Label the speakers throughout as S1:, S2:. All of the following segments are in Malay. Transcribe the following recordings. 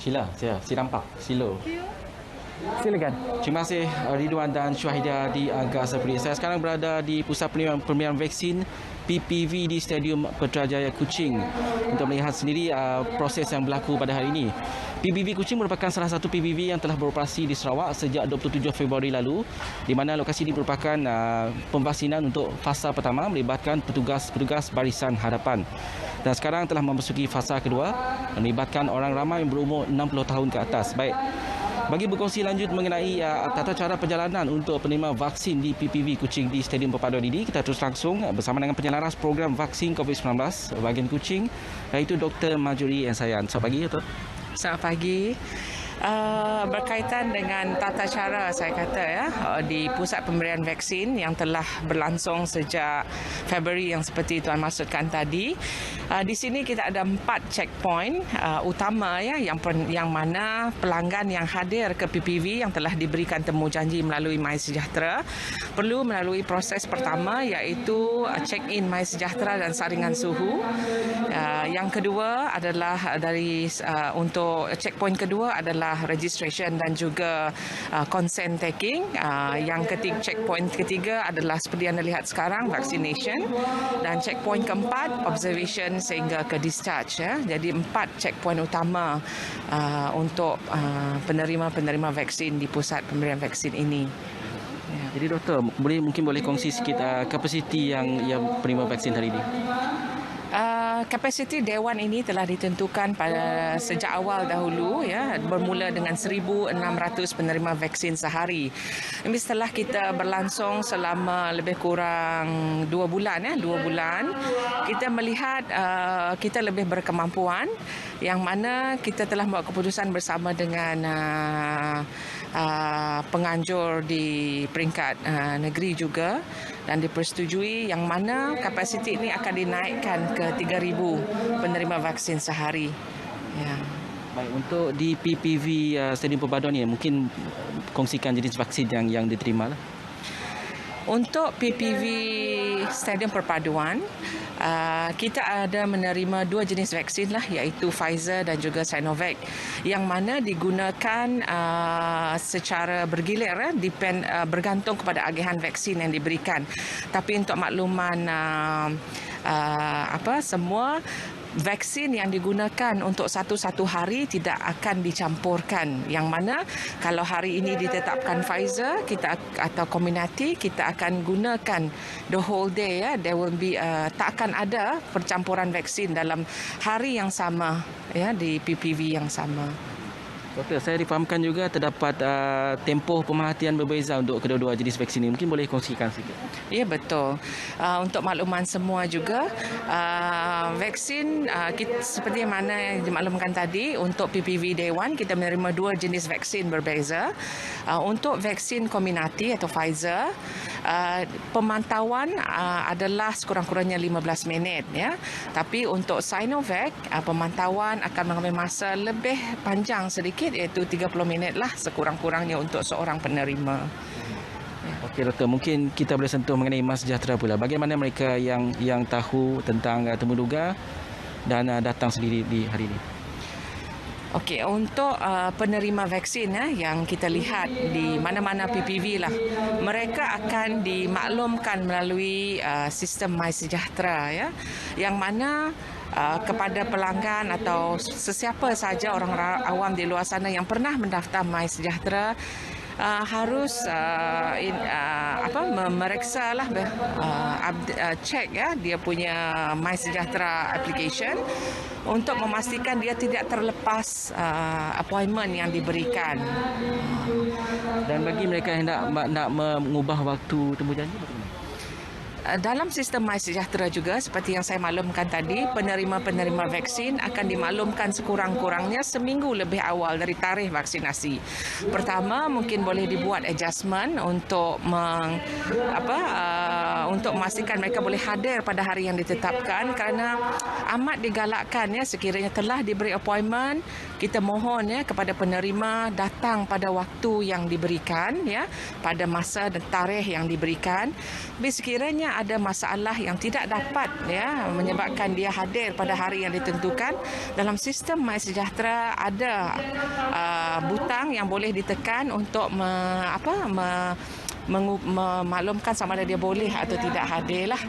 S1: Sila, saya nampak. Silo.
S2: Silakan.
S1: Terima kasih Ridwan dan Syahida di Agak Seperti. Saya sekarang berada di Pusat Pemberian Vaksin PPV di Stadium Putrajaya Kuching untuk melihat sendiri proses yang berlaku pada hari ini. PPV Kuching merupakan salah satu PPV yang telah beroperasi di Sarawak sejak 27 Februari lalu, di mana lokasi ini merupakan pemvaksinan untuk fasa pertama melibatkan petugas-petugas barisan hadapan. Dan sekarang telah memasuki fasa kedua melibatkan orang ramai yang berumur 60 tahun ke atas. Baik. Bagi berkongsi lanjut mengenai tata cara perjalanan untuk penerima vaksin di PPV Kuching di Stadium Perpaduan ini, kita terus langsung bersama dengan penyelaras program vaksin COVID-19 bahagian Kuching, iaitu Dr. Marjorie Ensayan. Selamat pagi, Dr.
S3: Selamat pagi. Berkaitan dengan tata cara saya kata di pusat pemberian vaksin yang telah berlangsung sejak Februari yang seperti tuan maksudkan tadi, di sini kita ada 4 checkpoint utama yang mana pelanggan yang hadir ke PPV yang telah diberikan temu janji melalui MySejahtera perlu melalui proses pertama, iaitu check-in MySejahtera dan saringan suhu. Yang kedua adalah untuk checkpoint kedua adalah registration dan juga consent taking. Yang checkpoint ketiga adalah seperti yang anda lihat sekarang, vaccination, dan checkpoint keempat observation sehingga ke discharge. Jadi 4 checkpoint utama untuk penerima-penerima vaksin di pusat pemberian vaksin ini.
S1: Jadi doktor, mungkin boleh kongsi sikit kapasiti yang penerima vaksin hari ini?
S3: Kapasiti dewan ini telah ditentukan pada sejak awal dahulu, bermula dengan 1,600 penerima vaksin sehari. Tapi setelah kita berlangsung selama lebih kurang 2 bulan, kita melihat kita lebih berkemampuan, yang mana kita telah buat keputusan bersama dengan penganjur di peringkat negeri juga dan dipersetujui, yang mana kapasiti ini akan dinaikkan ke 3,000 penerima vaksin sehari.
S1: Baik, untuk di PPV Stadium Perpaduan ini, mungkin kongsikan jenis vaksin yang diterima lah.
S3: Untuk PPV Stadium Perpaduan, kita ada menerima 2 jenis vaksin lah, iaitu Pfizer dan juga Sinovac, yang mana digunakan secara bergilir, bergantung kepada agihan vaksin yang diberikan. Tapi untuk makluman semua vaksin yang digunakan untuk satu-satu hari tidak akan dicampurkan, yang mana kalau hari ini ditetapkan Pfizer atau Comirnaty, kita akan gunakan the whole day. There will be tak akan ada percampuran vaksin dalam hari yang sama di PPV yang sama.
S1: Doktor, saya difahamkan juga terdapat tempoh pemerhatian berbeza untuk kedua-dua jenis vaksin ini. Mungkin boleh kongsikan sikit?
S3: Ya, betul. Untuk makluman semua juga, vaksin seperti yang mana dimaklumkan tadi, untuk PPV Day 1 kita menerima 2 jenis vaksin berbeza. Untuk vaksin Comirnaty atau Pfizer, pemantauan adalah sekurang-kurangnya 15 minit. Tapi untuk Sinovac, pemantauan akan mengambil masa lebih panjang sedikit, iaitu 30 minit lah sekurang-kurangnya untuk seorang penerima.
S1: Okey doktor, mungkin kita boleh sentuh mengenai MySejahtera pula. Bagaimana mereka yang tahu tentang temuduga dan datang sendiri di hari ini?
S3: Okey, untuk penerima vaksin yang kita lihat di mana-mana PPV lah, mereka akan dimaklumkan melalui sistem MySejahtera, yang mana kepada pelanggan atau sesiapa saja orang awam di luar sana yang pernah mendaftar MySejahtera harus memeriksa lah, cek dia punya MySejahtera application untuk memastikan dia tidak terlepas appointment yang diberikan.
S1: Dan bagi mereka yang nak mengubah waktu temu janji, bagaimana?
S3: Dalam sistem MySejahtera juga, seperti yang saya maklumkan tadi, penerima-penerima vaksin akan dimaklumkan sekurang-kurangnya seminggu lebih awal dari tarikh vaksinasi. Pertama, mungkin boleh dibuat adjustment untuk memastikan mereka boleh hadir pada hari yang ditetapkan, kerana amat digalakkan sekiranya telah diberi appointment, kita mohon kepada penerima datang pada waktu yang diberikan, pada masa dan tarikh yang diberikan. Tapi sekiranya sekiranya ada masalah yang tidak dapat menyebabkan dia hadir pada hari yang ditentukan, dalam sistem MySejahtera ada butang yang boleh ditekan untuk memaklumkan sama ada dia boleh atau tidak hadir lah.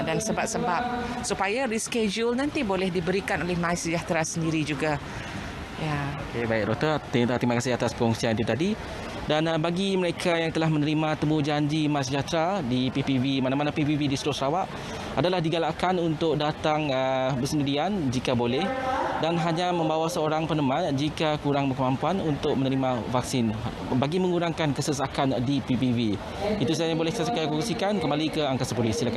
S3: Dan sebab-sebab supaya reschedule nanti boleh diberikan oleh MySejahtera sendiri juga. Ya.
S1: Okay, baik Doktor, terima kasih atas perkongsian itu tadi. Dan bagi mereka yang telah menerima temu janji MySejahtera di PPV, mana-mana PPV di seluruh Sarawak, adalah digalakkan untuk datang bersendirian jika boleh dan hanya membawa seorang peneman jika kurang berkemampuan untuk menerima vaksin bagi mengurangkan kesesakan di PPV. Itu sahaja yang boleh saya kongsikan. Kembali ke Angkasa Polis, silakan.